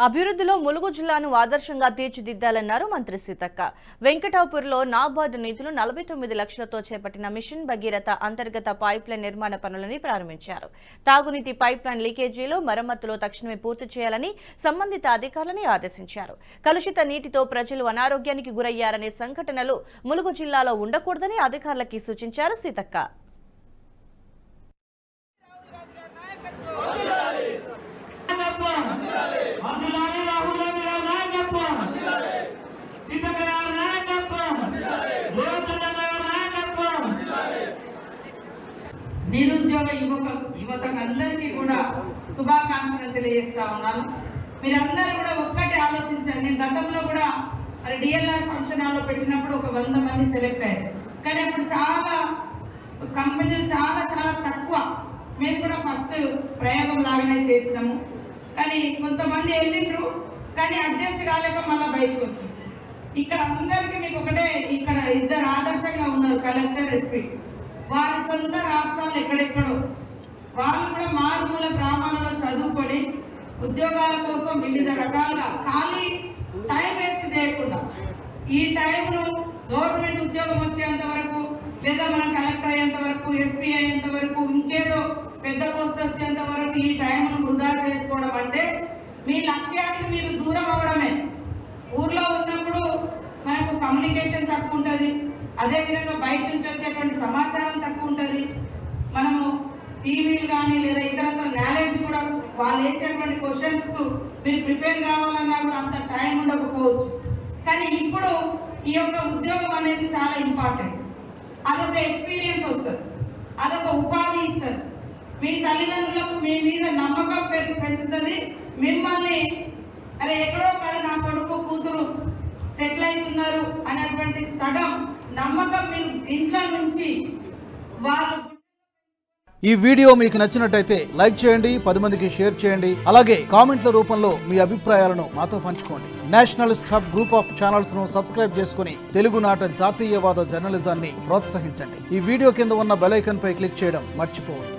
అభివృద్ధిలో ములుగు జిల్లాను ఆదర్శంగా తీర్చిదిద్దాలన్నారు మంత్రి సీతక్క. వెంకటాపూర్లో నాబార్డు నిధులు 49 లక్షలతో చేపట్టిన మిషన్ భగీరథ అంతర్గత పైప్లైన్ నిర్మాణ పనులని ప్రారంభించారు. తాగునీటి పైప్లైన్ లీకేజీలు మరమ్మతులు తక్షణమే పూర్తి చేయాలని సంబంధిత అధికారులని ఆదేశించారు. కలుషిత నీటితో ప్రజలు అనారోగ్యానికి గురయ్యారనే సంఘటనలు ములుగు జిల్లాలో ఉండకూడదని అధికారులకు సూచించారు సీతక్క. నిరుద్యోగ యువతకందరికీ కూడా శుభాకాంక్షలు తెలియజేస్తా ఉన్నాను. మీరందరూ కూడా ఒక్కటే ఆలోచించండి. నేను గతంలో కూడా మరి డిఎల్ఆర్ ఫంక్షన్ హాల్లో పెట్టినప్పుడు ఒక 100 మంది సెలెక్ట్ అయ్యారు. కానీ ఇప్పుడు చాలా కంపెనీలు చాలా తక్కువ. మేము కూడా ఫస్ట్ ప్రయోగం లాగానే చేసినాము. కానీ కొంతమంది వెళ్ళిండ్రు, కానీ అడ్జస్ట్ కాలేక మళ్ళీ బయటకు వచ్చింది. ఇక్కడ అందరికీ మీకు ఒకటే, ఇక్కడ ఇద్దరు ఆదర్శంగా ఉన్నారు, కలెక్టర్, ఎస్పీ. వారి సొంత రాష్ట్రాలు ఎక్కడెక్కడో వాళ్ళు కూడా మారుమూల గ్రామాలలో చదువుకొని ఉద్యోగాల కోసం వివిధ రకాలుగా ఖాళీ టైం వేస్ట్ చేయకుండా ఈ టైంను గవర్నమెంట్ ఉద్యోగం వచ్చేంత వరకు, లేదా మనం కలెక్టర్ అయ్యేంత వరకు, ఎస్పీ అయ్యేంత వరకు, ఇంకేదో పెద్ద పోస్ట్ వచ్చేంత వరకు ఈ టైంను వృధా చేసుకోవడం అంటే మీ లక్ష్యానికి మీరు దూరం అవ్వడమే. ఊర్లో ఉన్నప్పుడు మనకు కమ్యూనికేషన్ తక్కువ ఉంటుంది, అదేవిధంగా బయట నుంచి వచ్చేటువంటి సమాచారం తక్కువ ఉంటుంది. మనము టీవీలు కానీ లేదా ఇతర నాలెడ్జ్ కూడా వాళ్ళు వేసేటువంటి క్వశ్చన్స్కు మీరు ప్రిపేర్ కావాలన్నా కూడా అంత టైం ఉండకపోవచ్చు. కానీ ఇప్పుడు ఈ యొక్క ఉద్యోగం అనేది చాలా ఇంపార్టెంట్. అదొక ఎక్స్పీరియన్స్ వస్తుంది, అదొక ఉపాధి ఇస్తుంది, మీ తల్లిదండ్రులకు మీ మీద నమ్మకం పెంచుతుంది. మిమ్మల్ని అరే ఎక్కడో కాడ నా కొడుకు కూతురు సెటిల్ అవుతున్నారు అనేటువంటి సగం నమ్మకం మీరు ఇంట్లో నుంచి వాళ్ళు. ఈ వీడియో మీకు నచ్చినట్టయితే లైక్ చేయండి, 10 మందికి షేర్ చేయండి. అలాగే కామెంట్ల రూపంలో మీ అభిప్రాయాలను మాతో పంచుకోండి. Nationalist hub group of channels ను సబ్స్క్రైబ్ చేసుకుని తెలుగునాట జాతీయవాద జర్నలిజాన్ని ప్రోత్సహించండి. ఈ వీడియో కింద ఉన్న బెల్ ఐకాన్ పై క్లిక్ చేయడం మర్చిపోవద్దు.